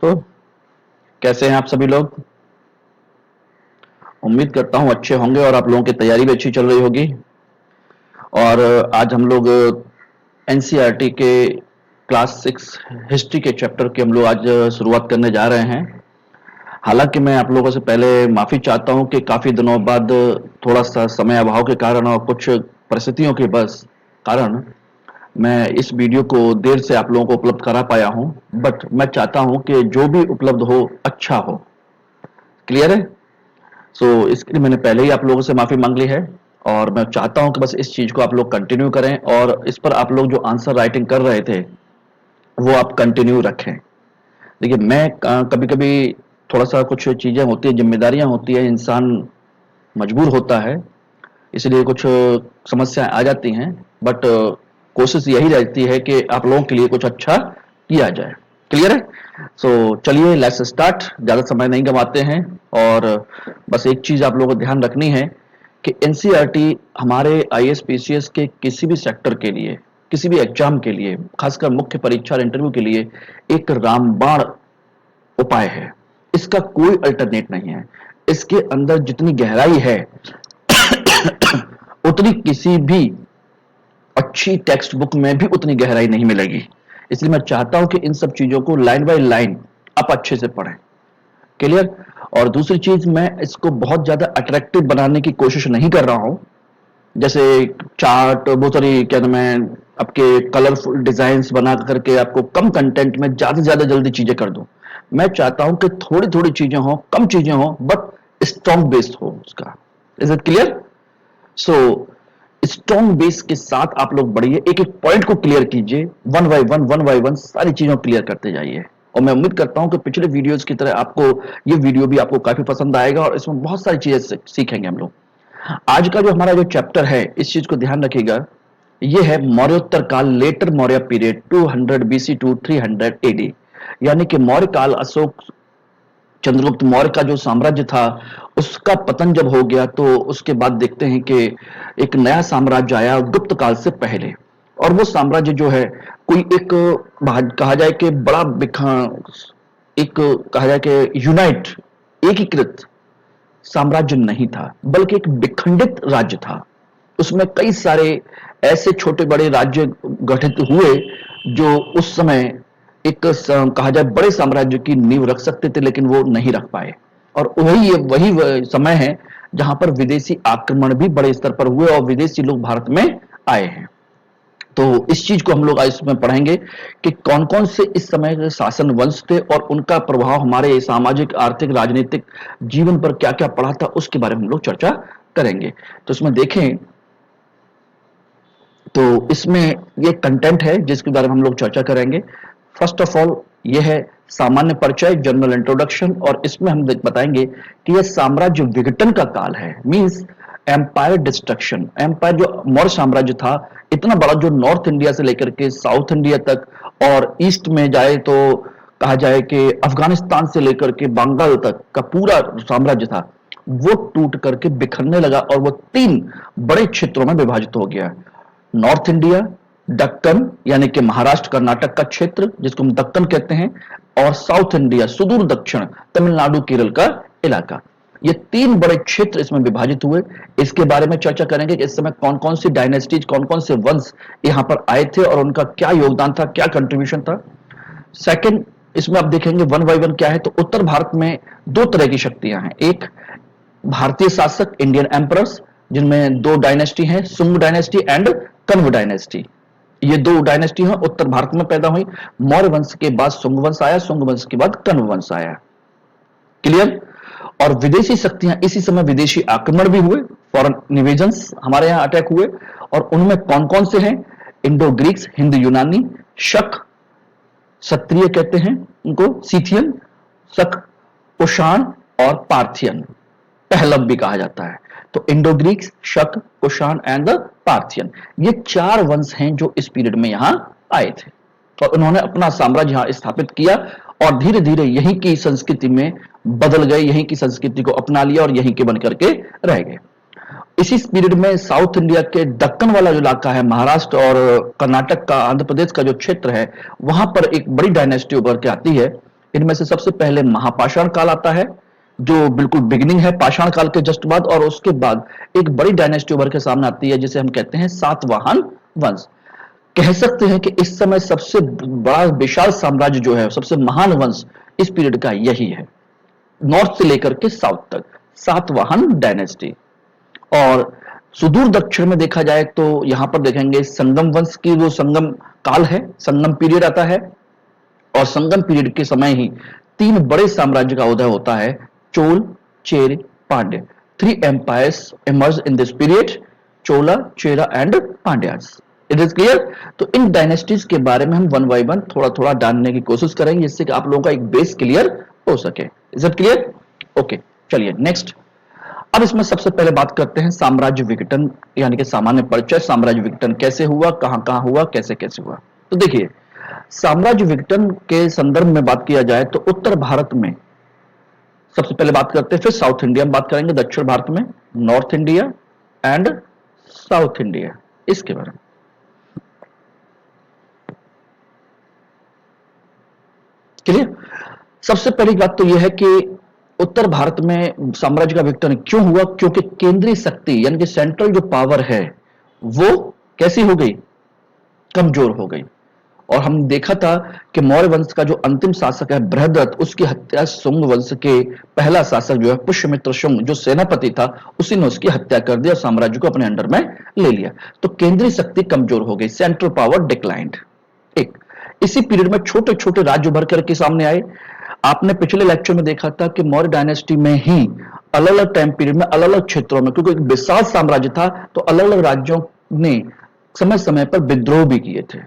तो कैसे हैं आप सभी लोग। उम्मीद करता हूं अच्छे होंगे और आप लोगों की तैयारी भी अच्छी चल रही होगी। और आज हम लोग एनसीईआरटी के क्लास 6 हिस्ट्री के चैप्टर की हम लोग आज शुरुआत करने जा रहे हैं। हालांकि मैं आप लोगों से पहले माफी चाहता हूं कि काफी दिनों बाद थोड़ा सा समय अभाव के कारण और कुछ परिस्थितियों के बस कारण मैं इस वीडियो को देर से आप लोगों को उपलब्ध करा पाया हूं। बट मैं चाहता हूं कि जो भी उपलब्ध हो अच्छा हो। क्लियर है। इसके लिए मैंने पहले ही आप लोगों से माफी मांग ली है। और मैं चाहता हूं कि बस इस चीज को आप लोग कंटिन्यू करें और इस पर आप लोग जो आंसर राइटिंग कर रहे थे वो आप कंटिन्यू रखें। देखिए मैं कभी कभी थोड़ा सा कुछ चीजें होती है, जिम्मेदारियां होती है, इंसान मजबूर होता है, इसलिए कुछ समस्याएं आ जाती हैं। बट कोशिश यही रहती है कि आप लोगों के लिए कुछ अच्छा किया जाए। क्लियर है। चलिए लेट्स स्टार्ट, ज्यादा समय नहीं गंवाते हैं। और बस एक चीज आप लोगों को ध्यान रखनी है कि एनसीईआरटी हमारे आईएएस पीसीएस के किसी भी सेक्टर के लिए, किसी भी एग्जाम के लिए, खासकर मुख्य परीक्षा और इंटरव्यू के लिए एक रामबाण उपाय है। इसका कोई अल्टरनेट नहीं है। इसके अंदर जितनी गहराई है उतनी किसी भी अच्छी टेक्स्ट बुक में भी उतनी गहराई नहीं मिलेगी। इसलिए मैं चाहता हूं कि इन सब चीजों को लाइन बाय लाइन आप अच्छे से पढ़ें। क्लियर। और दूसरी चीज, मैं इसको बहुत ज्यादा अट्रैक्टिव बनाने की कोशिश नहीं कर रहा हूं, जैसे चार्ट बहुत सारी क्या नाम है आपके कलरफुल डिजाइन बना करके आपको कम कंटेंट में ज्यादा से ज्यादा जल्दी चीजें कर दूं। मैं चाहता हूं कि थोड़ी थोड़ी चीजें हो, कम चीजें हो, बट स्ट्रॉन्ग बेस्ड हो उसका। Is it clear. So strong base के साथ आप लोग बढ़िए, एक एक पॉइंट को क्लियर कीजिए, वन बाय वन सारी चीजों को क्लियर करते जाइए। और मैं उम्मीद करता हूं कि पिछले वीडियोस की तरह आपको ये वीडियो भी आपको काफी पसंद आएगा और इसमें बहुत सारी चीजें सीखेंगे हम लोग। आज का जो हमारा जो चैप्टर है, इस चीज को ध्यान रखिएगा, ये है मौर्योत्तर काल, later Maurya period 200 BC to 300 AD. यानी कि मौर्य काल, अशोक चंद्रगुप्त मौर्य का जो साम्राज्य था उसका पतन जब हो गया तो उसके बाद देखते हैं कि एक नया साम्राज्य आया गुप्त काल से पहले। और वो साम्राज्य जो है कोई एक कहा जाए कि बड़ा एक कहा जाए कि यूनाइट, एकीकृत साम्राज्य नहीं था, बल्कि एक विखंडित राज्य था। उसमें कई सारे ऐसे छोटे बड़े राज्य गठित हुए जो उस समय एक कहा जाए बड़े साम्राज्य की नींव रख सकते थे, लेकिन वो नहीं रख पाए। और वही समय है जहां पर विदेशी आक्रमण भी बड़े स्तर पर हुए और विदेशी लोग भारत में आए हैं। तो इस चीज को हम लोग आज इसमें पढ़ेंगे कि कौन कौन से इस समय के शासन वंश थे और उनका प्रभाव हमारे सामाजिक, आर्थिक, राजनीतिक जीवन पर क्या क्या पड़ा था, उसके बारे में हम लोग चर्चा करेंगे। तो इसमें देखें तो इसमें ये कंटेंट है जिसके बारे में हम लोग चर्चा करेंगे। फर्स्ट ऑफ ऑल ये है सामान्य परिचय, जनरल इंट्रोडक्शन। और इसमें हम बताएंगे कि यह साम्राज्य विघटन का काल है, मींस एम्पायर डिस्ट्रक्शन। एम्पायर जो मौर्य साम्राज्य था इतना बड़ा, जो नॉर्थ इंडिया से लेकर के साउथ इंडिया तक और ईस्ट में जाए तो कहा जाए कि अफगानिस्तान से लेकर के बंगाल तक का पूरा साम्राज्य था, वो टूट करके बिखरने लगा और वो तीन बड़े क्षेत्रों में विभाजित हो गया। नॉर्थ इंडिया, दक्कन यानी कि महाराष्ट्र कर्नाटक का क्षेत्र जिसको हम दक्कन कहते हैं, और साउथ इंडिया सुदूर दक्षिण तमिलनाडु केरल का इलाका। ये तीन बड़े क्षेत्र इसमें विभाजित हुए। इसके बारे में चर्चा करेंगे कि इस समय कौन कौन सी डायनेस्टीज, कौन कौन से वंश यहां पर आए थे और उनका क्या योगदान था, क्या कंट्रीब्यूशन था। सेकंड, इसमें आप देखेंगे वन बाय वन क्या है। तो उत्तर भारत में दो तरह की शक्तियां हैं। एक भारतीय शासक, इंडियन एम्परर्स, जिनमें दो डायनेस्टी हैं, सुंग डायनेस्टी एंड कण्व डायनेस्टी। ये दो डायनेस्टी हैं उत्तर भारत में पैदा हुई। मौर्य वंश के बाद सुंग वंश आया, सुंग वंश के बाद कण्व वंश आया। क्लियर। और विदेशी शक्तियां, इसी समय विदेशी आक्रमण भी हुए, फॉरेन निवेजन्स हमारे यहां अटैक हुए। और उनमें कौन कौन से हैं? इंडो ग्रीक्स, हिंद यूनानी, शक, क्षत्रिय कहते हैं उनको, सीथियन, शक, कुषाण और पार्थियन, पहलव भी कहा जाता है। तो इंडो ग्रीक्स, शक, कुषाण एंड द पार्थियन, ये चार वंश हैं जो इस पीरियड में यहां आए थे और उन्होंने अपना साम्राज्य यहां स्थापित किया और धीरे धीरे यहीं की संस्कृति में बदल गए, यहीं की संस्कृति को अपना लिया और यहीं के बन करके रह गए। इसी पीरियड में साउथ इंडिया के दक्कन वाला जो इलाका है, महाराष्ट्र और कर्नाटक का, आंध्र प्रदेश का जो क्षेत्र है, वहां पर एक बड़ी डायनेस्टी उभर के आती है इनमें से सबसे पहले महापाषाण काल आता है, जो बिल्कुल बिगिनिंग है पाषाण काल के जस्ट बाद, और उसके बाद एक बड़ी डायनेस्टी उभर के सामने आती है जिसे हम कहते हैं सातवाहन वंश। कह सकते हैं कि इस समय सबसे बड़ा विशाल साम्राज्य जो है, सबसे महान वंश इस पीरियड का यही है, नॉर्थ से लेकर के साउथ तक, सातवाहन डायनेस्टी। और सुदूर दक्षिण में देखा जाए तो यहां पर देखेंगे संगम वंश की वो संगम काल है, संगम पीरियड आता है, और संगम पीरियड के समय ही तीन बड़े साम्राज्य का उदय होता है, Chola, Chera, Pandya. Three empires emerge in this period, Chola, Chera and Pandyas. It is clear. तो इन डायनेस्टीज के बारे में हम वन बाय वन थोड़ा थोड़ा जानने की कोशिश करेंगे, जिससे कि आप लोगों का एक बेस क्लियर हो सके। Is it clear? ओके, चलिए नेक्स्ट। अब इसमें सबसे पहले बात करते हैं साम्राज्य विघटन, यानी कि सामान्य परिचय। साम्राज्य विघटन कैसे हुआ, कहां कहां हुआ, कैसे कैसे हुआ। तो देखिए, साम्राज्य विघटन के संदर्भ में बात किया जाए तो उत्तर भारत में सबसे पहले बात करते हैं, फिर साउथ इंडिया में बात करेंगे, दक्षिण भारत में, north India and south India, इसके बारे में। क्लियर? सबसे पहली बात तो यह है कि उत्तर भारत में साम्राज्य का विघटन क्यों हुआ, क्योंकि केंद्रीय शक्ति यानी कि सेंट्रल जो पावर है वो कैसी हो गई, कमजोर हो गई। और हम देखा था कि मौर्य वंश का जो अंतिम शासक है बृहद्रथ, उसकी हत्या शुंग वंश के पहला शासक जो है पुष्यमित्र शुंग, जो सेनापति था, उसी ने उसकी हत्या कर दी और साम्राज्य को अपने अंडर में ले लिया। तो केंद्रीय शक्ति कमजोर हो गई, सेंट्रल पावर डिक्लाइंड। एक इसी पीरियड में छोटे छोटे राज्य उभर करके सामने आए। आपने पिछले लेक्चर में देखा था कि मौर्य डायनेस्टी में ही अलग अलग टाइम पीरियड में अलग अलग क्षेत्रों में, क्योंकि एक विशाल साम्राज्य था, तो अलग अलग राज्यों ने समय समय पर विद्रोह भी किए थे,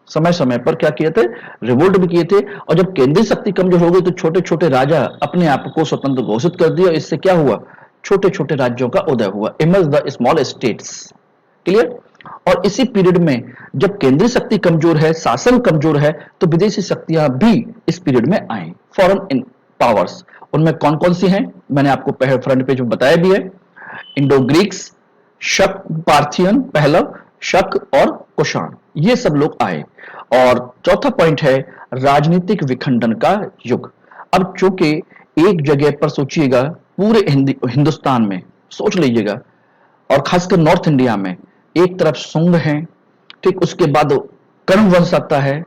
समय समय पर क्या किए थे, रिवोल्ट भी किए थे। और जब केंद्रीय शक्ति कमजोर हो गई तो छोटे छोटे राजा अपने आप को स्वतंत्र घोषित कर दिया। इससे क्या हुआ, छोटे छोटे राज्यों का उदय हुआ, emerge the small states. Clear? और इसी पीरियड में जब केंद्रीय शक्ति कमजोर है, शासन कमजोर है, तो विदेशी शक्तियां भी इस पीरियड में आई, फॉरेन इन पावर्स। उनमें कौन कौन सी हैं, मैंने आपको पहले फ्रंट पेज में बताया भी है। इंडो ग्रीक्स, शक, पार्थियन, पहलव, शक और कुषाण, ये सब लोग आए। और चौथा पॉइंट है राजनीतिक विखंडन का युग। अब चूंकि एक जगह पर सोचिएगा, पूरे हिंदुस्तान में सोच लीजिएगा, और खासकर नॉर्थ इंडिया में एक तरफ शुंग है, ठीक, उसके बाद कण्व वंश आता है,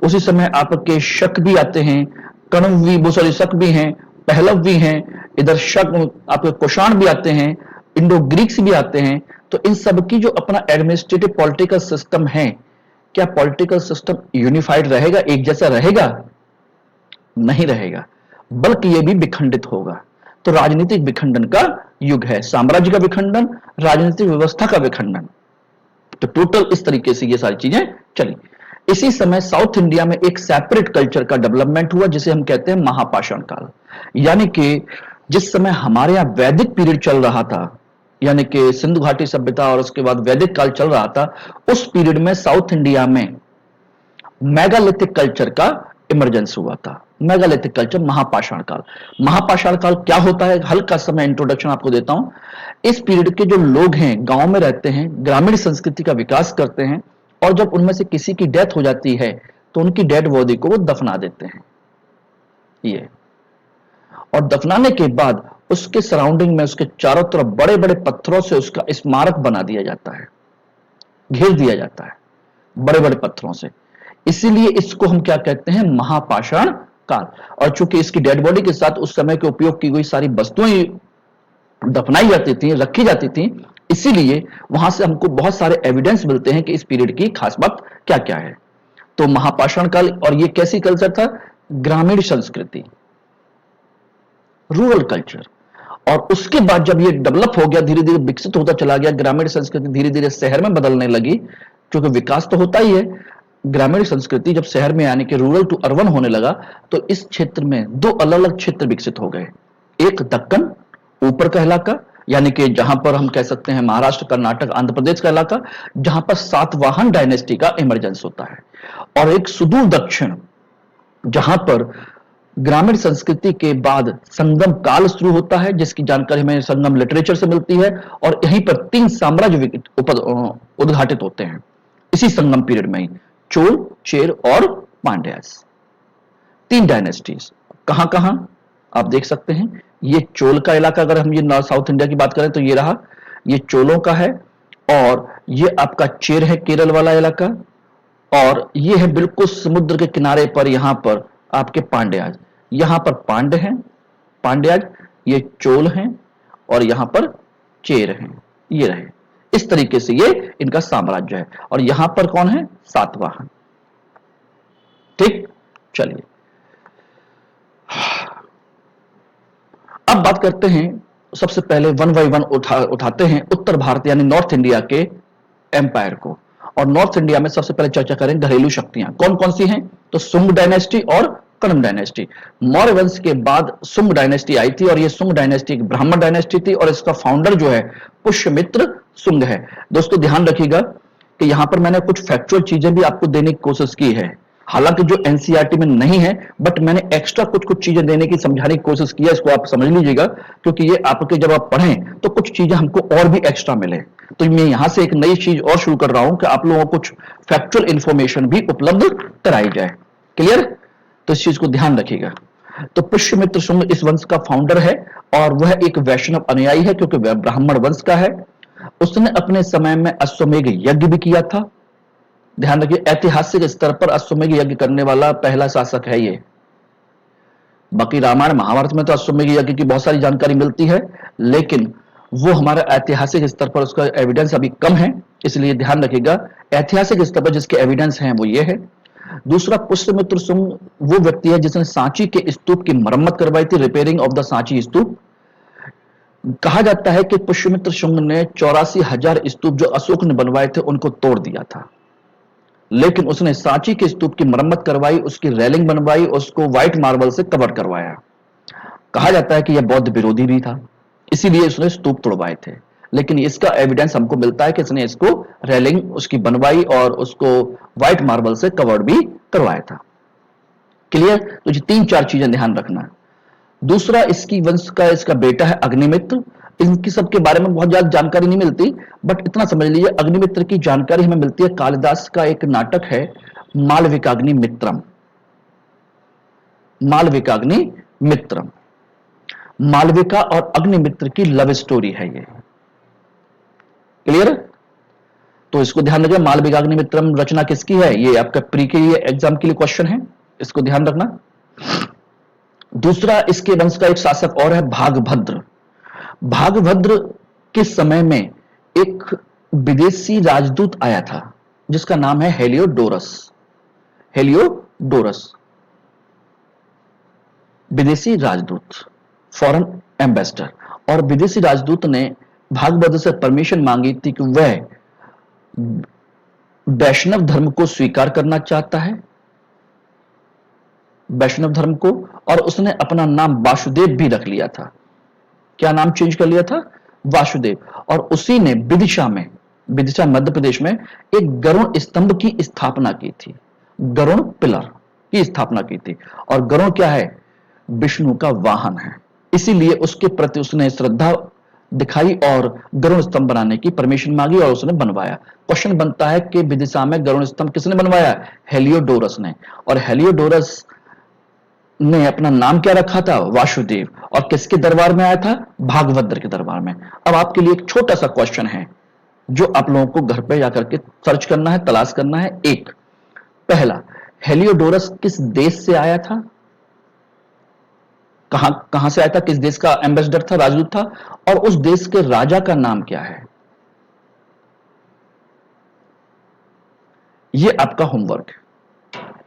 उसी समय आपके शक भी आते हैं, कण्व भी, वो सॉरी शक भी हैं, पहलव भी हैं, इधर शक, आपके कुषाण भी आते हैं, इंडो ग्रीक्स भी आते हैं। तो इन सब की जो अपना एडमिनिस्ट्रेटिव पॉलिटिकल सिस्टम है, क्या पॉलिटिकल सिस्टम यूनिफाइड रहेगा, एक जैसा रहेगा? नहीं रहेगा, बल्कि यह भी विखंडित होगा। तो राजनीतिक विखंडन का युग है, साम्राज्य का विखंडन, राजनीतिक व्यवस्था का विखंडन। तो टोटल इस तरीके से ये सारी चीजें चली। इसी समय साउथ इंडिया में एक सेपरेट कल्चर का डेवलपमेंट हुआ, जिसे हम कहते हैं महापाषाण काल। यानी कि जिस समय हमारे यहां वैदिक पीरियड चल रहा था, यानी कि सिंधु घाटी सभ्यता और उसके बाद वैदिक काल चल रहा था, उस पीरियड में साउथ इंडिया में मेगालिथिक कल्चर का इमरजेंस हुआ था। मेगालिथिक कल्चर, महापाषाण काल। महापाषाण काल क्या होता है, हल्का समय इंट्रोडक्शन आपको देता हूं। इस पीरियड के जो लोग हैं, गांव में रहते हैं, ग्रामीण संस्कृति का विकास करते हैं, और जब उनमें से किसी की डेथ हो जाती है तो उनकी डेड बॉडी को वो दफना देते हैं। ये, और दफनाने के बाद उसके सराउंडिंग में, उसके चारों तरफ बड़े बड़े पत्थरों से उसका स्मारक बना दिया जाता है, घेर दिया जाता है बड़े बड़े पत्थरों से। इसीलिए इसको हम क्या कहते हैं, महापाषाण काल। और चूंकि इसकी डेड बॉडी के साथ उस समय के उपयोग की गई सारी वस्तुएं दफनाई जाती थी, रखी जाती थी, इसीलिए वहां से हमको बहुत सारे एविडेंस मिलते हैं कि इस पीरियड की खास बात क्या क्या है। तो महापाषाण काल, और ये कैसी कल्चर था, ग्रामीण संस्कृति, रूरल कल्चर। और उसके बाद जब ये डेवलप हो गया, धीरे धीरे विकसित होता चला गया, ग्रामीण संस्कृति धीरे धीरे शहर में बदलने लगी, क्योंकि विकास तो होता ही है। ग्रामीण संस्कृति जब शहर में यानी कि रूरल टू अर्बन होने लगा, तो इस क्षेत्र में दो अलग अलग क्षेत्र विकसित हो गए। एक दक्कन ऊपर का इलाका, यानी कि जहां पर हम कह सकते हैं महाराष्ट्र, कर्नाटक, आंध्र प्रदेश का इलाका, जहां पर सातवाहन डायनेस्टी का इमरजेंस होता है। और एक सुदूर दक्षिण, जहां पर ग्रामीण संस्कृति के बाद संगम काल शुरू होता है, जिसकी जानकारी हमें संगम लिटरेचर से मिलती है। और यहीं पर तीन साम्राज्य उद्घाटित होते हैं इसी संगम पीरियड में ही, चोल, चेर और पांड्यास। 3 डायनेस्टीज। कहां कहां आप देख सकते हैं, ये चोल का इलाका, अगर हम ये साउथ इंडिया की बात करें तो ये रहा, ये चोलों का है, और ये आपका चेर है केरल वाला इलाका, और ये है बिल्कुल समुद्र के किनारे पर यहां पर आपके पांड्याज, यहां पर पांड्य हैं, पांड्याज, ये चोल हैं, और यहां पर चेर हैं, ये रहे। इस तरीके से ये इनका साम्राज्य है, और यहां पर कौन है, सातवाहन। ठीक, चलिए अब बात करते हैं, सबसे पहले वन बाई वन उठाते हैं उत्तर भारत यानी नॉर्थ इंडिया के एम्पायर को। और नॉर्थ इंडिया में सबसे पहले चर्चा करें घरेलू शक्तियां कौन कौन सी हैं, तो सुंग डायनेस्टी और कण्व डायनेस्टी। मौर्य वंश के बाद सुंग डायनेस्टी आई थी, और ये सुंग डायनेस्टी एक ब्राह्मण डायनेस्टी थी, और इसका फाउंडर जो है पुष्यमित्र सुंग है। दोस्तों ध्यान रखिएगा कि यहां पर मैंने कुछ फैक्चुअल चीजें भी आपको देने की कोशिश की है, हालांकि जो एनसीईआरटी में नहीं है, बट मैंने एक्स्ट्रा कुछ कुछ चीजें देने की, समझाने की कोशिश की है, इसको आप समझ लीजिएगा, क्योंकि ये आपके जब आप पढ़ें तो कुछ चीजें हमको और भी एक्स्ट्रा मिले। तो मैं यहां से एक नई चीज और शुरू कर रहा हूं कि आप लोगों को कुछ फैक्चुअल इंफॉर्मेशन भी उपलब्ध कराई जाए। क्लियर, तो इस चीज को ध्यान रखिएगा। तो पुष्यमित्र शुंग इस वंश का फाउंडर है, और वह एक वैष्णव अनुयायी है, क्योंकि वह ब्राह्मण वंश का है। उसने अपने समय में अश्वमेध यज्ञ भी किया था। ध्यान रखिए, ऐतिहासिक स्तर पर अश्वमेध यज्ञ करने वाला पहला शासक है ये। बाकी रामायण महाभारत में तो अश्वमेध यज्ञ की बहुत सारी जानकारी मिलती है, लेकिन वो हमारा ऐतिहासिक स्तर पर उसका एविडेंस अभी कम है, इसलिए ध्यान रखिएगा। ऐतिहासिक स्तर पर जिसके एविडेंस हैं वो ये है। दूसरा, पुष्यमित्र शुंग वो व्यक्ति है जिसने सांची के स्तूप की मरम्मत करवाई थी, रिपेयरिंग ऑफ द सांची स्तूप। कहा जाता है कि पुष्यमित्र शुंग ने 84,000 स्तूप जो अशोक ने बनवाए थे उनको तोड़ दिया था, लेकिन उसने सांची के स्तूप की मरम्मत करवाई, उसकी रेलिंग बनवाई, उसको व्हाइट मार्बल से कवर करवाया। कहा जाता है कि यह बौद्ध विरोधी भी था, इसीलिए उसने स्तूप तोड़वाए थे, लेकिन इसका एविडेंस हमको मिलता है कि इसने इसको रेलिंग उसकी बनवाई और उसको व्हाइट मार्बल से कवर्ड भी करवाया था। क्लियर, तो ये 3-4 चीजें ध्यान रखना। दूसरा, इसकी वंश का इसका बेटा है अग्निमित्र। इनकी सबके बारे में बहुत ज्यादा जानकारी नहीं मिलती, बट इतना समझ लीजिए अग्निमित्र की जानकारी हमें मिलती है, कालिदास का एक नाटक है मालविकाग्नि मित्रम। मालविकाग्नि मित्रम, मालविका और अग्निमित्र की लव स्टोरी है ये। क्लियर, तो इसको ध्यान रखिए। मालविकाग्नि मित्रम रचना किसकी है, ये आपका प्री के लिए एग्जाम के लिए क्वेश्चन है, इसको ध्यान रखना। दूसरा, इसके वंश का एक शासक और है भागभद्र। भागभद्र के समय में एक विदेशी राजदूत आया था जिसका नाम है हेलियोडोरस। हेलियोडोरस विदेशी राजदूत, फॉरेन एम्बेसडर। और विदेशी राजदूत ने भागभद्र से परमिशन मांगी थी कि वह वैष्णव धर्म को स्वीकार करना चाहता है, वैष्णव धर्म को, और उसने अपना नाम वासुदेव भी रख लिया था। क्या नाम चेंज कर लिया था, वासुदेव। और उसी ने विदिशा में, विदिशा मध्य प्रदेश में एक गरुण स्तंभ की स्थापना की थी, गरुण पिलर की स्थापना की थी। और गरुण क्या है, विष्णु का वाहन है, इसीलिए उसके प्रति उसने श्रद्धा दिखाई और गरुण स्तंभ बनाने की परमिशन मांगी और उसने बनवाया। क्वेश्चन बनता है कि विदिशा में गरुण स्तंभ किसने बनवाया, हेलियोडोरस ने। और हेलियोडोरस ने अपना नाम क्या रखा था, वासुदेव। और किसके दरबार में आया था, भागभद्र के दरबार में। अब आपके लिए एक छोटा सा क्वेश्चन है जो आप लोगों को घर पे जाकर के सर्च करना है, तलाश करना है। एक, पहला, हेलियोडोरस किस देश से आया था, कहां से आया था, किस देश का एम्बेसडर था, राजदूत था, और उस देश के राजा का नाम क्या है। ये आपका होमवर्क है,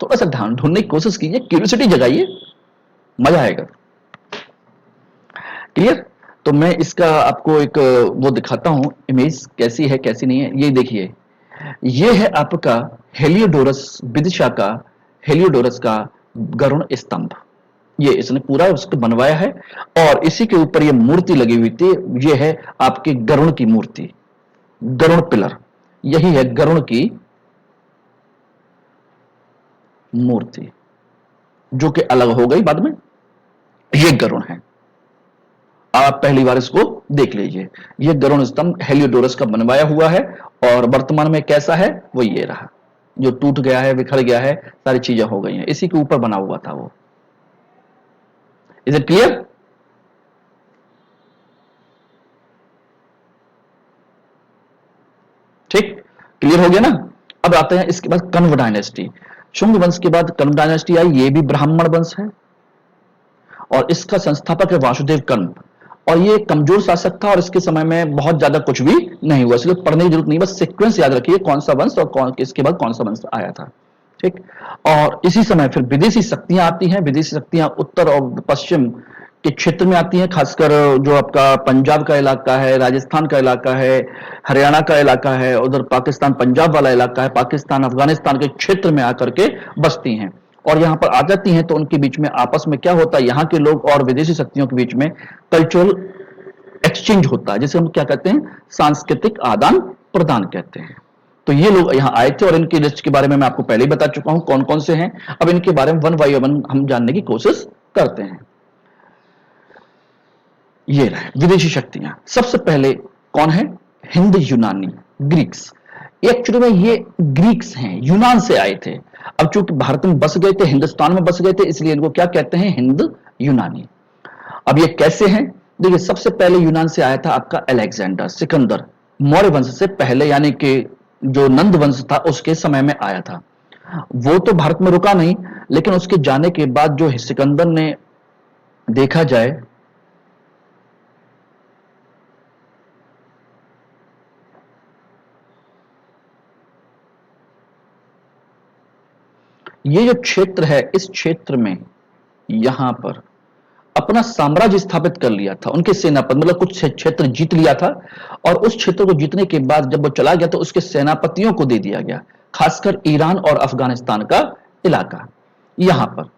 थोड़ा सा ध्यान ढूंढने की कोशिश कीजिए, क्यूरियोसिटी जगाइए, मजा आएगा। क्लियर, तो मैं इसका आपको एक वो दिखाता हूं इमेज, कैसी है कैसी नहीं है। ये देखिए, ये है आपका हेलियोडोरस, विदिशा का हेलियोडोरस का गरुण स्तंभ। ये इसने पूरा उसको बनवाया है, और इसी के ऊपर ये मूर्ति लगी हुई थी। ये है आपके गरुण की मूर्ति, गरुण पिलर, यही है गरुण की मूर्ति, जो कि अलग हो गई बाद में। ये गरुण है, आप पहली बार इसको देख लीजिए। ये गरुण स्तंभ हेलियोडोरस का बनवाया हुआ है, और वर्तमान में कैसा है, वो ये रहा, जो टूट गया है, बिखर गया है, सारी चीजें हो गई हैं, इसी के ऊपर बना हुआ था वो। Is it clear? ठीक, क्लियर हो गया ना? अब आते हैं इसके बाद कण्व डायनेस्टी। शुंग वंश के बाद कण्व डायनेस्टी आई, ये भी ब्राह्मण वंश है और इसका संस्थापक है वासुदेव कण्व। और ये कमजोर शासक था और इसके समय में बहुत ज्यादा कुछ भी नहीं हुआ, इसलिए पढ़ने की जरूरत नहीं, बस सीक्वेंस याद रखिए कौन सा वंश और कौन इसके बाद कौन सा वंश आया था। ठीक, और इसी समय फिर विदेशी शक्तियां आती हैं। विदेशी शक्तियां उत्तर और पश्चिम के क्षेत्र में आती हैं, खासकर जो आपका पंजाब का इलाका है, राजस्थान का इलाका है, हरियाणा का इलाका है, उधर पाकिस्तान पंजाब वाला इलाका है, पाकिस्तान अफगानिस्तान के क्षेत्र में आकर के बसती हैं और यहां पर आ जाती हैं। तो उनके बीच में आपस में क्या होता है, यहाँ के लोग और विदेशी शक्तियों के बीच में कल्चरल एक्सचेंज होता है, जिसे हम क्या कहते हैं, सांस्कृतिक आदान प्रदान कहते हैं। तो ये लोग यहाँ आए थे और इनकी लिस्ट के बारे में मैं आपको पहले ही बता चुका हूं कौन कौन से हैं। अब इनके बारे में वन बाय वन हम जानने की कोशिश करते हैं। ये रहे विदेशी शक्तियां। सबसे पहले कौन है, हिंद यूनानी, ग्रीक्स। एक्चुअली में ये ग्रीक्स हैं, यूनान से आए थे। अब चूंकि भारत में बस गए थे, हिंदुस्तान में बस गए थे, इसलिए इनको क्या कहते हैं, हिंद यूनानी। अब ये कैसे हैं, देखिए सबसे पहले यूनान से आया था आपका अलेक्जेंडर, सिकंदर, मौर्य वंश से पहले, यानी कि जो नंद वंश था उसके समय में आया था। वो तो भारत में रुका नहीं, लेकिन उसके जाने के बाद जो सिकंदर ने, देखा जाए ये जो क्षेत्र है, इस क्षेत्र में यहां पर अपना साम्राज्य स्थापित कर लिया था उनके सेनापति, मतलब कुछ क्षेत्र जीत लिया था और उस क्षेत्र को जीतने के बाद जब वो चला गया तो उसके सेनापतियों को दे दिया गया, खासकर ईरान और अफगानिस्तान का इलाका यहां पर।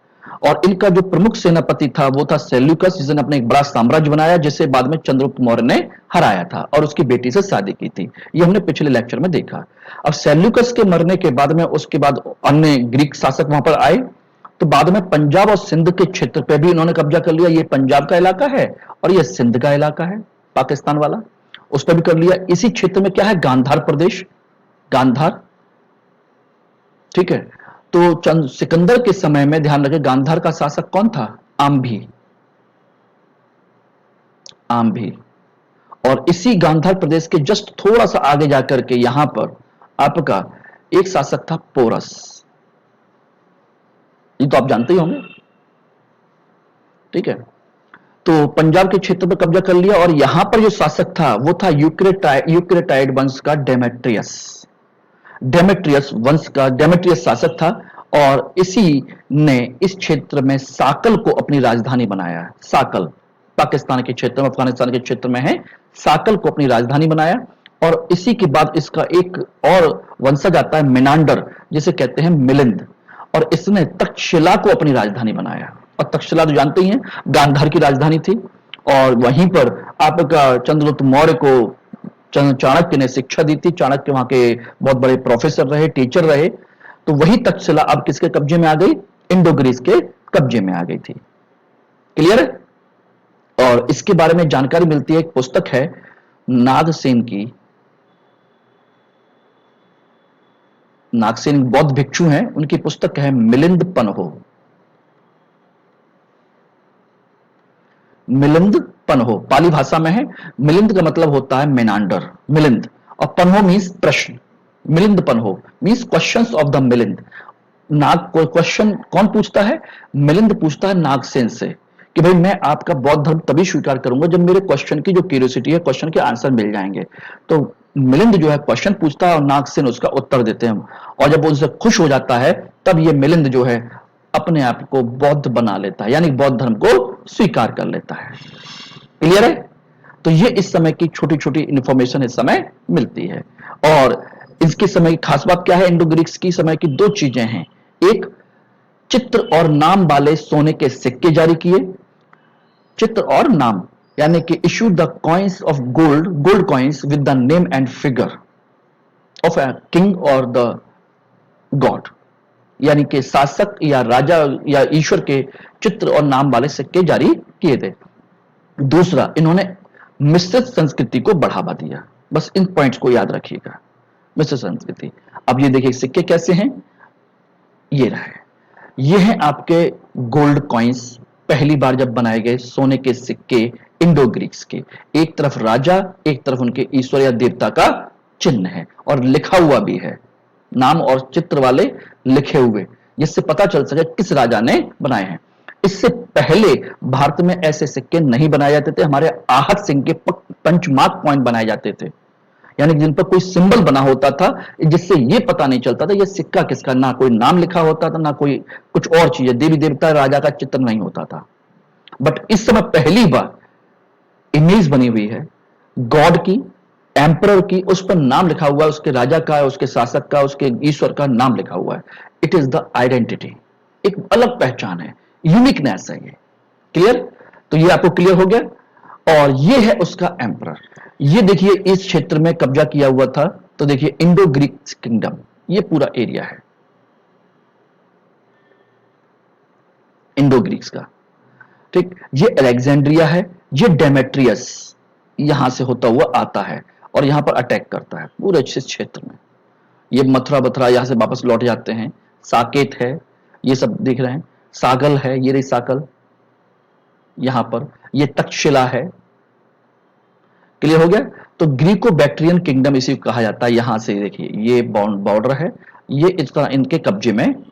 और इनका जो प्रमुख सेनापति था वो था सेल्यूकस, जिसने अपने एक बड़ा साम्राज्य बनाया, जिसे बाद में चंद्रगुप्त मौर्य ने हराया था और उसकी बेटी से शादी की थी। ये हमने पिछले लेक्चर में देखा। अब सेल्यूकस के मरने के बाद में उसके बाद अन्य ग्रीक शासक वहां पर आए, तो बाद में पंजाब और सिंध के क्षेत्र पे भी इन्होंने कब्जा कर लिया। ये पंजाब का इलाका है और ये सिंध का इलाका है, पाकिस्तान वाला, उस पर भी कर लिया। इसी क्षेत्र में क्या है, गांधार प्रदेश, गांधार, ठीक है। तो सिकंदर के समय में ध्यान रखें, गांधार का शासक कौन था, आम्भी, आम्भी। और इसी गांधार प्रदेश के जस्ट थोड़ा सा आगे जाकर के यहां पर आपका एक शासक था पोरस, ये तो आप जानते ही होंगे, ठीक है। तो पंजाब के क्षेत्र पर कब्जा कर लिया और यहां पर जो शासक था वो था यूक्रेटाइड वंश का डेमेट्रियस, डेमेट्रियस वंश का डेमेट्रियस शासक था और इसी ने इस क्षेत्र में साकल को अपनी राजधानी बनाया। साकल पाकिस्तान के क्षेत्र में, अफगानिस्तान के क्षेत्र में है, साकल को अपनी राजधानी बनाया। और इसी के बाद इसका एक और वंशज आता है मिनांडर, जिसे कहते हैं मिलिंद, और इसने तक्षशिला को अपनी राजधानी बनाया। और तक्षशिला तो जानते ही हैं, गांधार की राजधानी थी और वहीं पर आपका चंद्रगुप्त मौर्य को चाणक्य ने शिक्षा दी थी। चाणक्य वहां के बहुत बड़े प्रोफेसर रहे, टीचर रहे। तो वही तक्षशिला अब किसके कब्जे में आ गई, इंडो ग्रीस के कब्जे में आ गई थी। क्लियर है? और इसके बारे में जानकारी मिलती है, एक पुस्तक है नागसेन की, नागसेन बौद्ध भिक्षु हैं, उनकी पुस्तक है मिलिंद पन्हो, मिलिंद पन्हो, पाली भाषा में है। मिलिंद का मतलब होता है मेनांडर, मिलिंद, और पन्हो मीन्स प्रश्न। Milinda Panho means questions of the Milinda. नाग कोई क्वेश्चन कौन पूछता है, मिलिंद पूछता है नागसेन से कि भाई मैं आपका बौद्ध धर्म तभी स्वीकार करूंगा जब मेरे क्वेश्चन की जो क्यूरियोसिटी है, क्वेश्चन के आंसर मिल जाएंगे। तो मिलिंद जो है क्वेश्चन पूछता है और नागसेन उसका उत्तर देते हैं, और जब वो उनसे खुश हो जाता है तब ये मिलिंद जो है अपने आप को बौद्ध बना लेता है, यानी बौद्ध धर्म को स्वीकार कर लेता है। क्लियर है? तो ये इस समय की छोटी छोटी इंफॉर्मेशन इस समय मिलती है। और इसके समय की खास बात क्या है, इंडो ग्रीक्स की समय की दो चीजें हैं, एक चित्र और नाम वाले सोने के सिक्के जारी किए, चित्र और नाम, यानी कि issue the coins of gold, gold coins with the name and figure of a king और द गॉड, यानी कि शासक या राजा या ईश्वर के चित्र और नाम वाले सिक्के जारी किए थे। दूसरा, इन्होंने मिश्रित संस्कृति को बढ़ावा दिया। बस इन पॉइंट्स को याद रखिएगा, मिश्रित संस्कृति। अब ये देखिए सिक्के कैसे हैं, ये रहे, ये हैं आपके गोल्ड कॉइन्स, पहली बार जब बनाए गए सोने के सिक्के इंडो ग्रीक्स के, एक तरफ राजा, एक तरफ उनके ईश्वर या देवता का चिन्ह है और लिखा हुआ भी है, नाम और चित्र वाले लिखे हुए, जिससे पता चल सके किस राजा ने बनाए हैं। इससे पहले भारत में ऐसे सिक्के नहीं बनाए जाते थे। हमारे आहत सिंह के पंचमार्क पॉइंट बनाए जाते थे, यानी जिन पर कोई सिंबल बना होता था, जिससे यह पता नहीं चलता था यह सिक्का किसका, ना कोई नाम लिखा होता था, ना कोई कुछ और चीज, देवी देवता राजा का चित्र नहीं होता था। बट इस समय पहली बार इमेज बनी हुई है गॉड की, एम्परर की, उस पर नाम लिखा हुआ है, उसके राजा का, उसके शासक का, उसके ईश्वर का नाम लिखा हुआ है। इट इज द आइडेंटिटी, एक अलग पहचान है, यूनिकनेस है ये। क्लियर? तो ये आपको क्लियर हो गया। और ये है उसका एम्परर। ये देखिए इस क्षेत्र में कब्जा किया हुआ था, तो देखिए इंडो ग्रीक किंगडम, ये पूरा एरिया है इंडो ग्रीक्स का। ठीक, ये अलेक्जेंड्रिया है, ये डेमेट्रियस यहां से होता हुआ आता है और यहां पर अटैक करता है पूरे इस क्षेत्र में। ये मथुरा बथुरा यहां से वापस लौट जाते हैं। साकेत है, ये सब दिख रहे हैं, सागल है, ये रही साकल, यहां पर ये तक्षशिला है। क्लियर हो गया? तो ग्रीको बैक्ट्रियन किंगडम इसी को कहा जाता है। यहां से देखिए ये बॉर्डर है, ये इसका इनके कब्जे में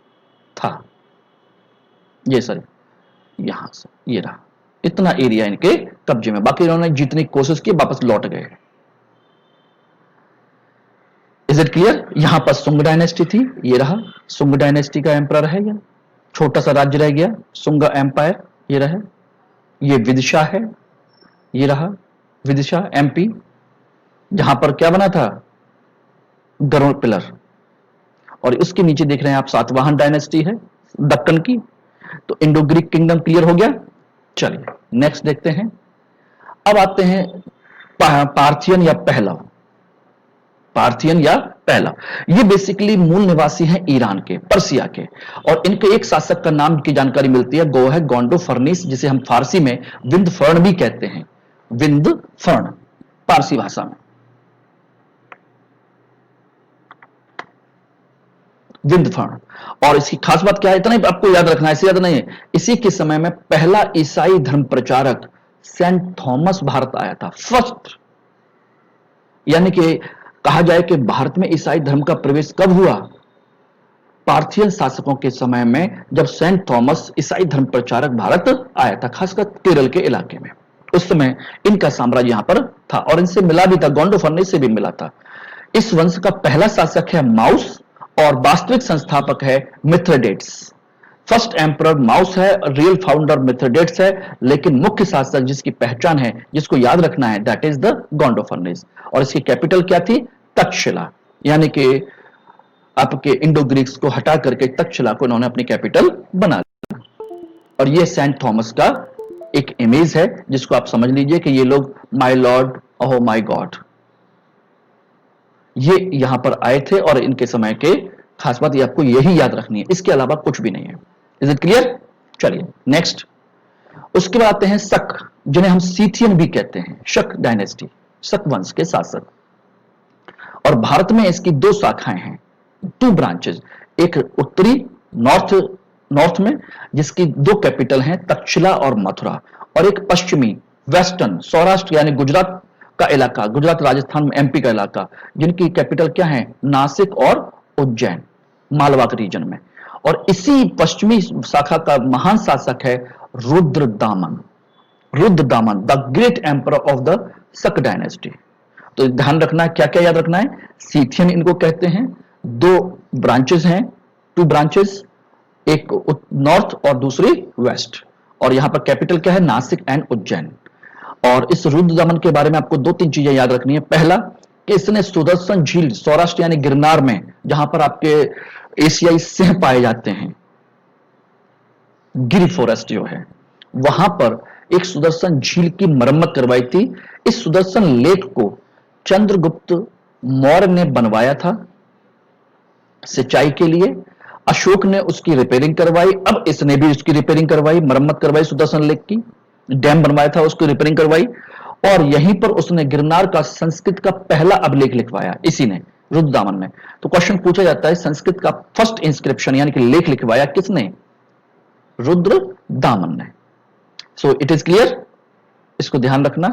था, ये सर यहां से ये रहा, इतना एरिया इनके कब्जे में। बाकी इन्होंने जीतने की कोशिश की, वापस लौट गए। Is it clear? यहां पर सुंग डायनेस्टी थी, ये रहा सुंग डायनेस्टी का एम्परर है, ये छोटा सा राज्य रह गया सुंग एम्पायर, ये रहा। ये विदिशा है, ये रहा विदिशा एमपी, जहां पर क्या बना था, गरुड़ पिलर। और उसके नीचे देख रहे हैं आप सातवाहन डायनेस्टी है दक्कन की। तो इंडो ग्रीक किंगडम क्लियर हो गया। चलिए नेक्स्ट देखते हैं। अब आते हैं पार्थियन या पहलव। पार्थियन या पहलव, ये बेसिकली मूल निवासी हैं ईरान के, पर्सिया के, और इनके एक शासक का नाम की जानकारी मिलती है, वो है गोंडो फर्निस, जिसे हम फारसी में विंद फर्ण भी कहते हैं। विंद फर्ण पारसी भाषा में विंद फर्ण। और इसकी खास बात क्या है, इतना ही आपको याद रखना है, इससे ज्यादा नहीं है। इसी के समय में पहला ईसाई धर्म प्रचारक सेंट थॉमस भारत आया था, फर्स्ट। यानी कि कहा जाए कि भारत में ईसाई धर्म का प्रवेश कब हुआ, पार्थियन शासकों के समय में, जब सेंट थॉमस ईसाई धर्म प्रचारक भारत आया था, खासकर केरल के इलाके में। उस समय इनका साम्राज्य यहां पर था और इनसे मिला भी था, गोंडो फर्निस से भी मिला था। इस वंश का पहला शासक है माउस और वास्तविक संस्थापक है मिथ्रेडेट्स। फर्स्ट एम्परर माउस है, रियल फाउंडर मिथ्रेडेट्स है, लेकिन मुख्य शासक जिसकी पहचान है, जिसको याद रखना है, दैट इज द गोंडो फर्निस। और इसकी कैपिटल क्या थी, तक्षशिला। यानी कि आपके इंडो ग्रीक्स को हटा करके तक्षशिला को इन्होंने अपनी कैपिटल बना लिया। और ये सेंट थॉमस का एक इमेज है, जिसको आप समझ लीजिए कि ये लोग my Lord, oh my God, ये यहां पर आए थे और इनके समय के खास बात ये आपको यही याद रखनी है, इसके अलावा कुछ भी नहीं है। Is it clear? चलिए नेक्स्ट। उसके बाद आते हैं शक, जिन्हें हम सीथियन भी कहते हैं, शक डायनेस्टी, शक वंश के शासक। और भारत में इसकी दो शाखाएं हैं, टू ब्रांचेस, एक उत्तरी नॉर्थ में, जिसकी दो कैपिटल हैं, तक्षशिला और मथुरा, और एक पश्चिमी वेस्टर्न सौराष्ट्र यानी गुजरात का इलाका, गुजरात राजस्थान में एमपी का इलाका, जिनकी कैपिटल क्या है, नासिक और उज्जैन, मालवा के रीजन में। और इसी पश्चिमी शाखा का महान शासक है Rudradaman, Rudradaman the great emperor of the शक डायनेस्टी। तो ध्यान रखना है, क्या क्या याद रखना है, सीथियन इनको कहते हैं, दो ब्रांचेस हैं, टू ब्रांचेस, एक नॉर्थ और दूसरी वेस्ट, और यहां पर कैपिटल क्या है, नासिक एंड उज्जैन। और इस रुद्रदामन के बारे में आपको दो तीन चीजें याद रखनी है। पहला कि इसने सुदर्शन झील, सौराष्ट्र यानी गिरनार में, जहां पर आपके एशियाई सिंह पाए जाते हैं, गिर फॉरेस्ट जो है, वहां पर एक सुदर्शन झील की मरम्मत करवाई थी। इस सुदर्शन लेक को चंद्रगुप्त मौर्य ने बनवाया था सिंचाई के लिए। अशोक ने उसकी रिपेयरिंग करवाई, अब इसने भी उसकी रिपेयरिंग करवाई, मरम्मत करवाई, सुदर्शन लेक की डैम बनवाया था, उसकी रिपेयरिंग करवाई। और यहीं पर उसने गिरनार का संस्कृत का पहला अभिलेख लिखवाया, इसी ने, रुद्रदामन ने। तो क्वेश्चन पूछा जाता है, संस्कृत का फर्स्ट इंस्क्रिप्शन यानी कि लेख लिखवाया किसने, रुद्रदामन ने। सो इट इज क्लियर, इसको ध्यान रखना।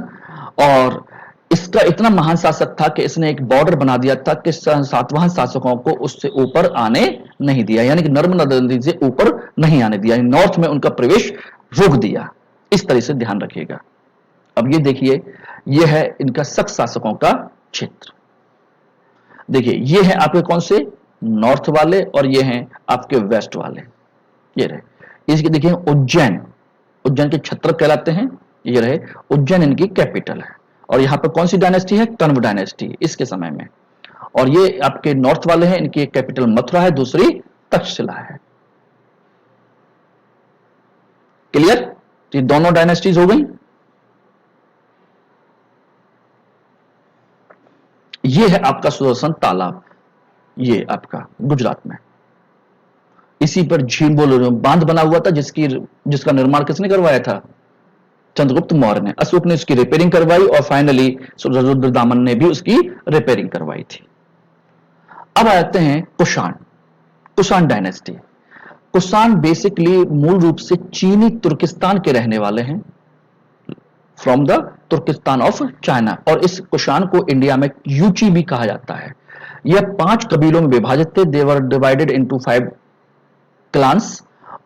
और इसका इतना महान शासक था कि इसने एक बॉर्डर बना दिया था कि सातवाहन शासकों को उससे ऊपर आने नहीं दिया, यानी कि नर्मदा नदी से ऊपर नहीं आने दिया, नॉर्थ में उनका प्रवेश रोक दिया। इस तरह से ध्यान रखिएगा। अब ये देखिए, ये है इनका शक शासकों का क्षेत्र। देखिए ये है आपके कौन से, नॉर्थ वाले, और ये हैं आपके वेस्ट वाले, ये रहे। इसके देखिए उज्जैन, उज्जैन के छत्र कहलाते हैं, ये रहे उज्जैन, इनकी कैपिटल है। और यहां पर कौन सी डायनेस्टी है, कण्व डायनेस्टी इसके समय में। और ये आपके नॉर्थ वाले हैं, इनकी एक कैपिटल मथुरा है, दूसरी तक्षशिला है। क्लियर, ये दोनों डायनेस्टीज हो गई। ये है आपका सुदर्शन तालाब, ये आपका गुजरात में। इसी पर झील बोल बांध बना हुआ था, जिसका निर्माण किसने करवाया था, चंद्रगुप्त मौर्य ने। अशोक ने उसकी रिपेयरिंग करवाई और फाइनली रुद्रदामन ने भी उसकी रिपेयरिंग करवाई थी। अब आते हैं कुषाण, कुषाण डायनेस्टी। कुषाण बेसिकली मूल रूप से चीनी तुर्किस्तान के रहने वाले हैं, from the Turkestan of China. और इस कुषाण को इंडिया में यूची भी कहा जाता है। यह 5 कबीलों में विभाजित थे, दे वर डिवाइडेड इनटू 5 क्लान्स।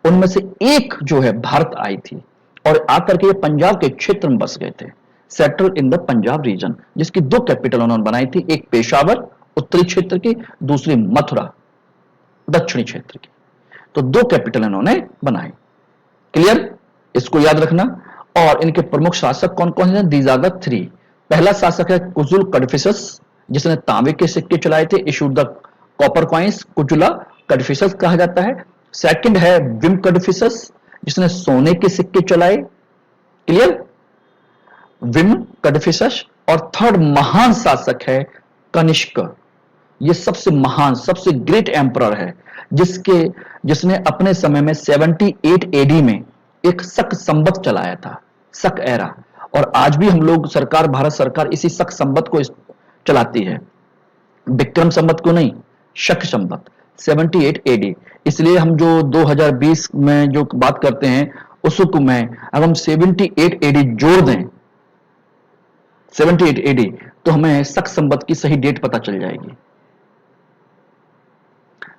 उनमें से एक जो है भारत आई थी और आकर के ये पंजाब के क्षेत्र में बस गए थे, settle in the Punjab region, जिसकी 2 कैपिटल उन्होंने बनाई थी, एक पेशावर उत्तरी क्षेत्र की, दूसरी मथुरा दक्षिणी क्षेत्र की। तो 2 कैपिटल इन्होंने बनाई। क्लियर, इसको याद रखना। और इनके प्रमुख शासक कौन कौन हैं, दीज आर द 3। पहला शासक है कुजुल कडफिसस, जिसने तांबे के सिक्के चलाए थे, issued the copper coins, Kujula कडफिसस कहा जाता है। सेकंड है विम कडफिसस, जिसने सोने के सिक्के चलाए। क्लियर, विम कडफिसस। और थर्ड महान शासक है कनिष्क। ये सबसे महान, सबसे ग्रेट एम्परर है, जिसने अपने समय में 78 एडी में एक शक संवत चलाया था, शक एरा। और आज भी हम लोग सरकार, भारत सरकार इसी शक संवत को चलाती है, विक्रम संवत को नहीं, शक संवत 78 एडी। इसलिए हम जो 2020 में जो बात करते हैं उसको में अगर हम 78 एडी जोड़ दें, 78 एडी, तो हमें शक संवत की सही डेट पता चल जाएगी।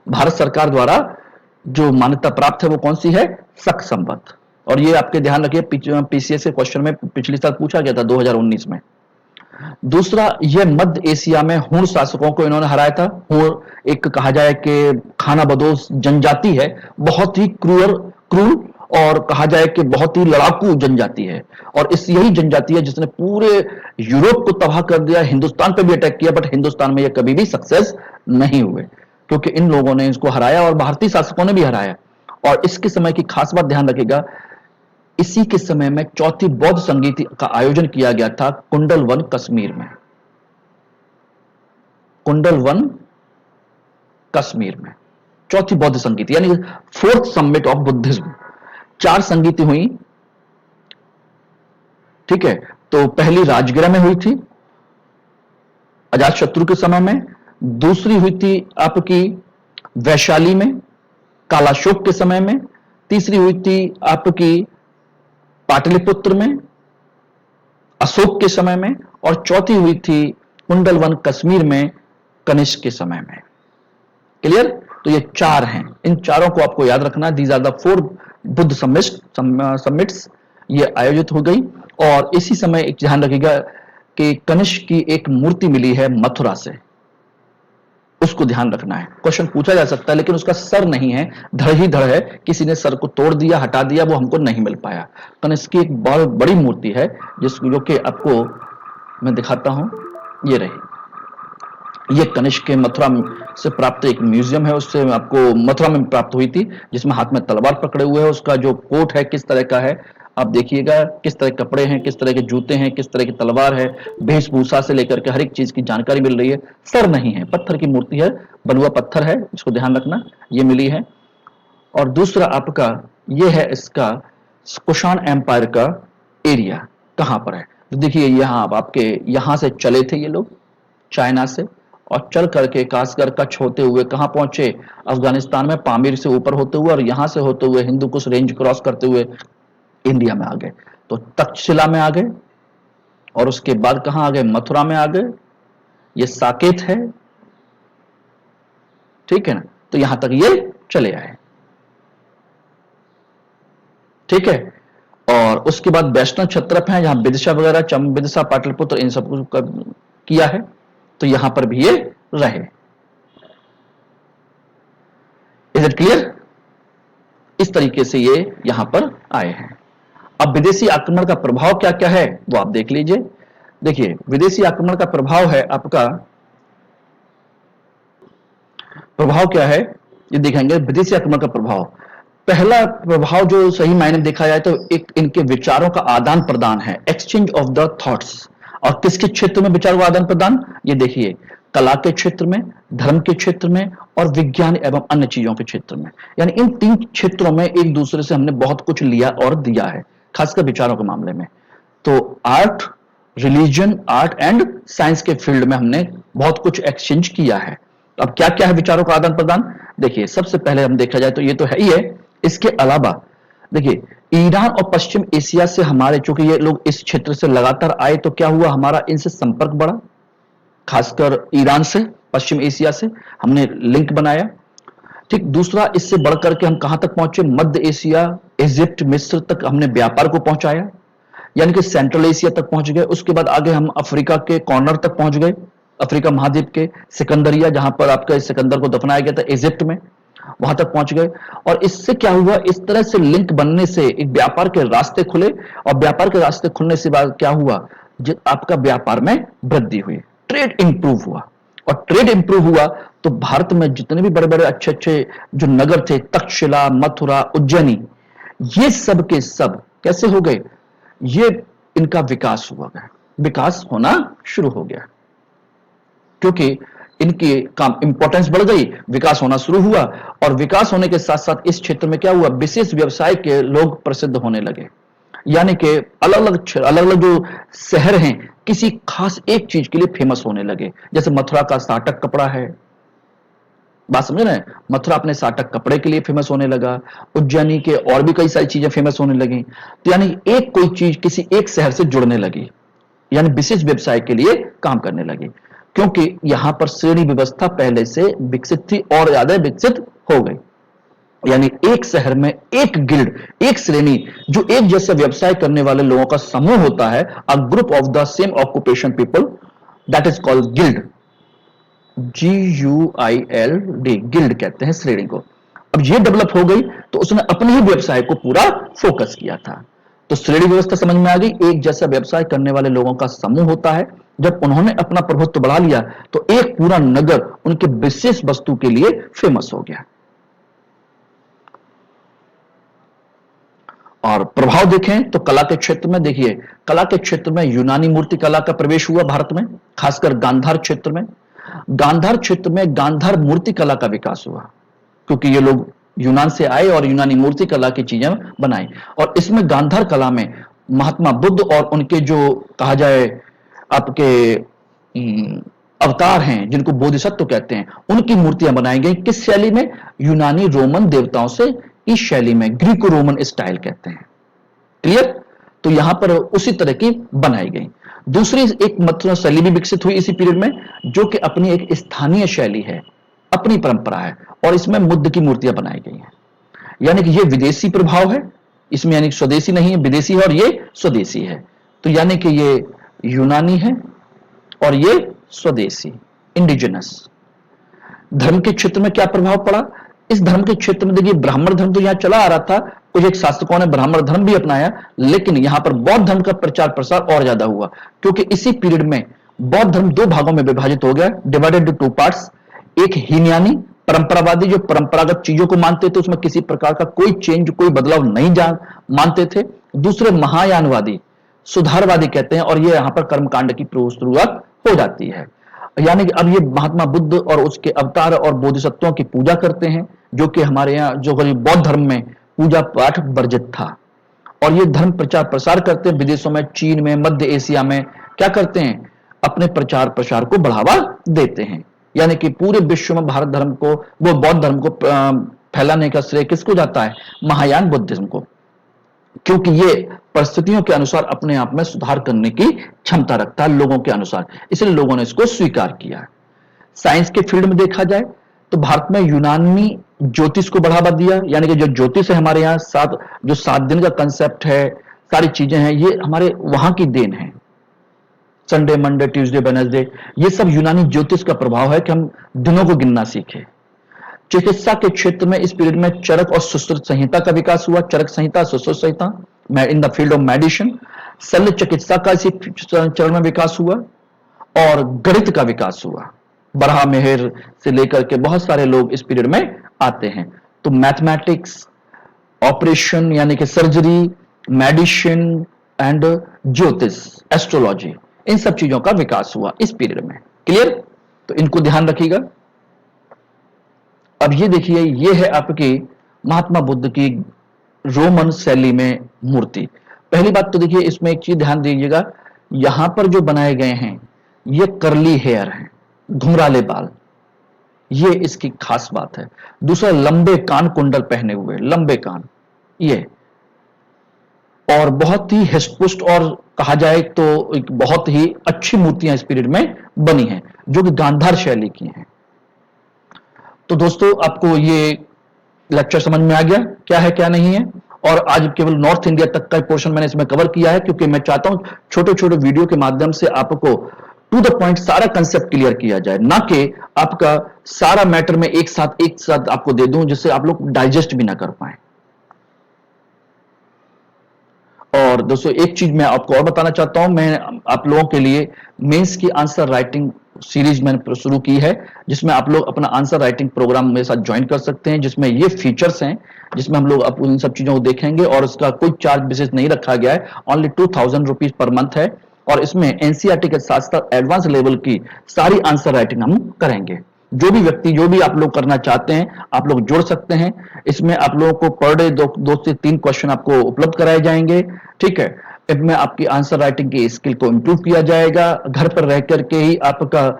भारत सरकार द्वारा जो मान्यता प्राप्त है वो कौन सी है, शक संवत। और ये आपके ध्यान रखिए, पीसीएस के क्वेश्चन में पिछले साल पूछा गया था 2019 में। दूसरा, ये मध्य एशिया में हुण शासकों को इन्होंने हराया था। हुण एक कहा जाए कि खानाबदोश जनजाति है, बहुत ही क्रूर और कहा जाए कि बहुत ही लड़ाकू जनजाति है। और इस यही जनजाति है जिसने पूरे यूरोप को तबाह कर दिया, हिंदुस्तान पे भी अटैक किया, बट हिंदुस्तान में ये कभी भी सक्सेस नहीं हुए, क्योंकि इन लोगों ने इसको हराया और भारतीय शासकों ने भी हराया। और इसके समय की खास बात ध्यान रखिएगा, इसी के समय में चौथी बौद्ध संगीत का आयोजन किया गया था कुंडलवन कश्मीर में, कुंडलवन कश्मीर में चौथी बौद्ध संगीत, यानी 4th समिट ऑफ बुद्धिज्म। 4 संगीति हुई, ठीक है। तो पहली राजगिरा में हुई थी अजात शत्रु के समय में, दूसरी हुई थी आपकी वैशाली में कालाशोक के समय में, तीसरी हुई थी आपकी पाटलिपुत्र में अशोक के समय में, और चौथी हुई थी कुंडलवन कश्मीर में कनिष्क के समय में। क्लियर, तो ये 4 हैं, इन चारों को आपको याद रखना। These are the 4 Buddha summits, ये आयोजित हो गई। और इसी समय एक ध्यान रखिएगा कि कनिष्क की एक मूर्ति मिली है मथुरा से, उसको ध्यान रखना है। क्वेश्चन पूछा जा सकता है, लेकिन उसका सर नहीं है, धड़ ही धड़ है, किसी ने सर को तोड़ दिया, हटा दिया, वो हमको नहीं मिल पाया। कनिष्क की एक बहुत बड़ी मूर्ति है, जो कि आपको मैं दिखाता हूं, ये रही। ये कनिष्क के मथुरा से प्राप्त एक म्यूजियम है, उससे आपको मथुरा में प्राप्त हुई थी, जिसमें हाथ में तलवार पकड़े हुए है। उसका जो कोट है किस तरह का है आप देखिएगा, किस तरह के कपड़े हैं, किस तरह के जूते हैं, किस तरह की तलवार है, वेशभूषा से लेकर के हर एक चीज की जानकारी मिल रही है। सर नहीं है, पत्थर की मूर्ति है, बलुआ पत्थर है, इसको ध्यान रखना, ये मिली है। और दूसरा आपका ये है इसका कुषाण एम्पायर का एरिया कहां पर है। तो देखिए यहाँ आपके यहाँ से चले थे ये लोग चाइना से, और चल करके कासगर कच्छ होते हुए कहां पहुंचे, अफगानिस्तान में पामीर से ऊपर होते हुए, और यहां से होते हुए हिंदू कुश रेंज क्रॉस करते हुए इंडिया में आ गए। तो तक्षशिला में आ गए और उसके बाद कहां आ गए, मथुरा में आ गए, ये साकेत है, ठीक है ना, तो यहां तक ये चले आए, ठीक है। और उसके बाद वैष्णव क्षत्रप हैं, जहां विदिशा वगैरह, विदिशा, पाटलिपुत्र, इन सब को किया है, तो यहां पर भी ये रहे। Is it clear? इस तरीके से ये यहां पर आए हैं। अब विदेशी आक्रमण का प्रभाव क्या क्या है वो आप देख लीजिए। देखिए, विदेशी आक्रमण का प्रभाव है आपका, प्रभाव क्या है ये देखेंगे। विदेशी आक्रमण का प्रभाव, पहला प्रभाव जो सही मायने में देखा जाए तो एक इनके विचारों का आदान प्रदान है, एक्सचेंज ऑफ द थॉट्स। और किसके क्षेत्र में विचारों का आदान प्रदान, ये देखिए, कला के क्षेत्र में, धर्म के क्षेत्र में और विज्ञान एवं अन्य चीजों के क्षेत्र में। यानी इन तीन क्षेत्रों में एक दूसरे से हमने बहुत कुछ लिया और दिया है, खासकर विचारों के मामले में। तो art, religion, art and science के फील्ड में हमने बहुत कुछ एक्सचेंज किया है। अब क्या क्या है विचारों का आदान प्रदान, देखिए, सबसे पहले हम देखा जाए तो ये तो है ही है। इसके अलावा देखिए, ईरान और पश्चिम एशिया से हमारे, चूंकि ये लोग इस क्षेत्र से लगातार आए, तो क्या हुआ, हमारा इनसे संपर्क बढ़ा, खासकर ईरान से, पश्चिम एशिया से हमने लिंक बनाया, ठीक। दूसरा, इससे बढ़कर के हम कहां तक पहुंचे, मध्य एशिया, इजिप्ट, मिस्र तक हमने व्यापार को पहुंचाया, यानी कि सेंट्रल एशिया तक पहुंच गए। उसके बाद आगे हम अफ्रीका के कॉर्नर तक पहुंच गए, अफ्रीका महाद्वीप के सिकंदरिया, जहां पर आपका सिकंदर को दफनाया गया था इजिप्ट में, वहां तक पहुंच गए। और इससे क्या हुआ, इस तरह से लिंक बनने से एक व्यापार के रास्ते खुले, और व्यापार के रास्ते खुलने से बाद क्या हुआ, आपका व्यापार में वृद्धि हुई, ट्रेड इंप्रूव हुआ। और ट्रेड इंप्रूव हुआ तो भारत में जितने भी बड़े बड़े अच्छे अच्छे जो नगर थे, तक्षशिला, मथुरा, उज्जैनी, ये सब के सब कैसे हो गए, ये इनका विकास हुआ गया, विकास होना शुरू हो गया, क्योंकि इनकी काम इंपॉर्टेंस बढ़ गई, विकास होना शुरू हुआ। और विकास होने के साथ साथ इस क्षेत्र में क्या हुआ, विशेष व्यवसाय के लोग प्रसिद्ध होने लगे, यानी कि अलग अलग जो शहर हैं किसी खास एक चीज के लिए फेमस होने लगे। जैसे मथुरा का साटक कपड़ा है, बात समझे ना, मथुरा अपने साटक कपड़े के लिए फेमस होने लगा, उज्जैनी के और भी कई सारी चीजें फेमस होने लगी। तो यानी एक कोई चीज किसी एक शहर से जुड़ने लगी, यानी विशेष व्यवसाय के लिए काम करने लगी, क्योंकि यहां पर श्रेणी व्यवस्था पहले से विकसित थी और ज्यादा विकसित हो गई। यानी एक शहर में एक गिल्ड, एक श्रेणी, जो एक जैसा व्यवसाय करने वाले लोगों का समूह होता है, a group of the same occupation people, that is called guild, GUILD, guild कहते हैं श्रेणी को। अब ये डेवलप हो गई तो उसने अपने ही व्यवसाय को पूरा फोकस किया था। तो श्रेणी व्यवस्था समझ में आ गई, एक जैसा व्यवसाय करने वाले लोगों का समूह होता है। जब उन्होंने अपना प्रभुत्व बढ़ा लिया तो एक पूरा नगर उनके विशेष वस्तु के लिए फेमस हो गया। और प्रभाव देखें तो कला के क्षेत्र में, देखिए, कला के क्षेत्र में यूनानी मूर्ति कला का प्रवेश हुआ भारत में, खासकर गांधार क्षेत्र में। गांधार क्षेत्र में गांधार मूर्ति कला का विकास हुआ, क्योंकि ये लोग यूनान से आए और यूनानी मूर्ति कला की चीजें बनाई। और इसमें गांधार कला में महात्मा बुद्ध और उनके जो कहा जाए आपके अवतार हैं, जिनको बोधिसत्व कहते हैं, उनकी मूर्तियां बनाई गई। किस शैली में, यूनानी रोमन देवताओं से इस शैली में, ग्रीको रोमन स्टाइल कहते हैं, क्लियर। तो यहां पर उसी तरह की बनाई गई। दूसरी एक मतलब शैली भी विकसित हुई इसी पीरियड में, जो कि अपनी एक स्थानीय शैली है, अपनी परंपरा है, और इसमें बुद्ध की मूर्तियां बनाई गई हैं। यानी कि ये विदेशी प्रभाव है इसमें, यानी स्वदेशी नहीं है, विदेशी है, और ये स्वदेशी है। तो यानी कि ये यूनानी है और ये स्वदेशी, इंडिजिनस। धर्म के क्षेत्र में क्या प्रभाव पड़ा, इस धर्म के क्षेत्र में देखिए, ब्राह्मण धर्म तो यहां चला आ रहा था, कुछ एक शासकों ने ब्राह्मण धर्म भी अपनाया, लेकिन यहां पर बौद्ध धर्म का प्रचार प्रसार और ज्यादा हुआ, क्योंकि इसी पीरियड में बौद्ध धर्म दो भागों में विभाजित हो गया, डिवाइडेड टू टू पार्ट्स। एक हीनयानी परंपरावादी, जो परंपरागत चीजों को मानते थे, उसमें किसी प्रकार का कोई चेंज, कोई बदलाव नहीं मानते थे। दूसरे महायानवादी, सुधारवादी कहते हैं, और ये यहां पर कर्मकांड की शुरुआत हो जाती है। यानी कि अब ये महात्मा बुद्ध और उसके अवतार और बोधिसत्वों की पूजा करते हैं, जो कि हमारे यहाँ जो बौद्ध धर्म में पूजा पाठ वर्जित था। और ये धर्म प्रचार प्रसार करते हैं विदेशों में, चीन में, मध्य एशिया में, क्या करते हैं, अपने प्रचार प्रसार को बढ़ावा देते हैं। यानी कि पूरे विश्व में भारत धर्म को, वो बौद्ध धर्म को फैलाने का श्रेय किसको जाता है, महायान बुद्धिज्म को। क्योंकि ये परिस्थितियों के अनुसार अपने आप में सुधार करने की क्षमता रखता है लोगों के अनुसार, इसलिए लोगों ने इसको स्वीकार किया। साइंस के फील्ड में देखा जाए तो भारत में यूनानी ज्योतिष को बढ़ावा दिया, यानी कि जो ज्योतिष है हमारे यहाँ जो 7 दिन का कंसेप्ट है, सारी चीजें हैं, ये हमारे वहां की देन है। संडे, मंडे, ट्यूसडे, वेडनेसडे, ये सब यूनानी ज्योतिष का प्रभाव है कि हम दिनों को गिनना सीखे। चिकित्सा के क्षेत्र में इस पीरियड में चरक और सुश्रुत संहिता का विकास हुआ। Charaka Samhita, Sushruta Samhita in the field of medicine. शल्य चिकित्सा का इसी चरण में विकास हुआ और गणित का विकास हुआ। बरहा मेहर से लेकर के बहुत सारे लोग इस पीरियड में आते हैं। तो मैथमेटिक्स, ऑपरेशन यानी कि सर्जरी, मेडिसिन एंड ज्योतिष, एस्ट्रोलॉजी, इन सब चीजों का विकास हुआ इस पीरियड में। क्लियर? तो इनको ध्यान रखिएगा। अब ये देखिए, ये है आपकी महात्मा बुद्ध की रोमन शैली में मूर्ति। पहली बात तो देखिए, इसमें एक चीज ध्यान दीजिएगा, यहां पर जो बनाए गए हैं ये करली हेयर है, घुंघराले बाल, ये इसकी खास बात है। दूसरा, लंबे कान कुंडल पहने हुए, लंबे कान, ये और बहुत ही हष्टपुष्ट, और कहा जाए तो एक बहुत ही अच्छी मूर्तियां इस पीरियड में बनी हैं जो कि गांधार शैली की हैं। तो दोस्तों, आपको ये लेक्चर समझ में आ गया क्या है क्या नहीं है। और आज केवल नॉर्थ इंडिया तक का पोर्शन मैंने इसमें कवर किया है, क्योंकि मैं चाहता हूं छोटे छोटे वीडियो के माध्यम से आपको टू द पॉइंट सारा कंसेप्ट क्लियर किया जाए, ना कि आपका सारा मैटर में एक साथ आपको दे दूं जिससे आप लोग डाइजेस्ट भी ना कर पाए। और दोस्तों, एक चीज मैं आपको और बताना चाहता हूं, मैं आप लोगों के लिए मेंस की आंसर राइटिंग सीरीज मैंने शुरू की है, जिसमें आप लोग अपना आंसर राइटिंग प्रोग्राम मेरे साथ ज्वाइन कर सकते हैं, जिसमें ये फीचर्स हैं, जिसमें हम लोग अब उन सब चीजों को देखेंगे। और इसका कोई चार्ज विशेष नहीं रखा गया है, ओनली 2000 रुपीज पर मंथ है। और इसमें एनसीईआरटी के साथ साथ एडवांस लेवल की सारी आंसर राइटिंग हम करेंगे। जो भी व्यक्ति, जो भी आप लोग करना चाहते हैं, आप लोग जुड़ सकते हैं इसमें। आप लोगों को पर डे 2 से 3 क्वेश्चन आपको उपलब्ध कराए जाएंगे, ठीक है। इसमें आपकी आंसर राइटिंग की स्किल को इंप्रूव किया जाएगा। घर पर रह करके ही आपका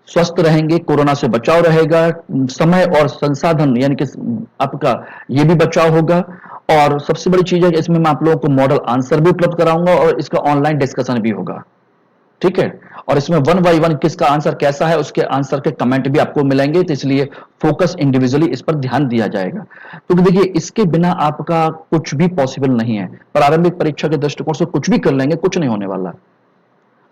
स्वस्थ रहेंगे, कोरोना से बचाव रहेगा, समय और संसाधन यानी कि आपका ये भी बचाव होगा। और सबसे बड़ी चीज है कि इसमें मैं आप लोगों को मॉडल आंसर भी उपलब्ध कराऊंगा और इसका ऑनलाइन डिस्कशन भी होगा, ठीक है। और इसमें 1 बाय 1 किसका आंसर कैसा है, उसके आंसर के कमेंट भी आपको मिलेंगे। तो इसलिए फोकस इंडिविजुअली इस पर ध्यान दिया जाएगा, क्योंकि देखिए इसके बिना आपका कुछ भी पॉसिबल नहीं है। प्रारंभिक परीक्षा के दृष्टिकोण से कुछ भी कर लेंगे, कुछ नहीं होने वाला।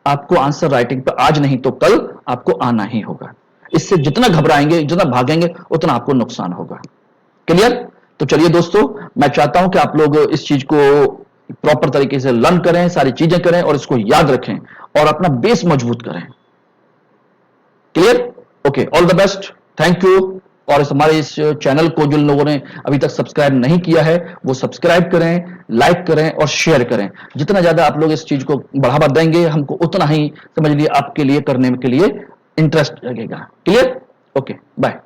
आपको आंसर राइटिंग पर आज नहीं तो कल आपको आना ही होगा। इससे जितना घबराएंगे, जितना भागेंगे, उतना आपको नुकसान होगा। क्लियर? तो चलिए दोस्तों, मैं चाहता हूं कि आप लोग इस चीज को प्रॉपर तरीके से लर्न करें, सारी चीजें करें और इसको याद रखें और अपना बेस मजबूत करें। Clear? Okay, all the best, thank you. और हमारे इस चैनल को जो लोगों ने अभी तक सब्सक्राइब नहीं किया है वो सब्सक्राइब करें, लाइक करें और शेयर करें। जितना ज्यादा आप लोग इस चीज को बढ़ावा देंगे, हमको उतना ही समझ लिए आपके लिए करने के लिए इंटरेस्ट लगेगा। क्लियर? Okay, bye.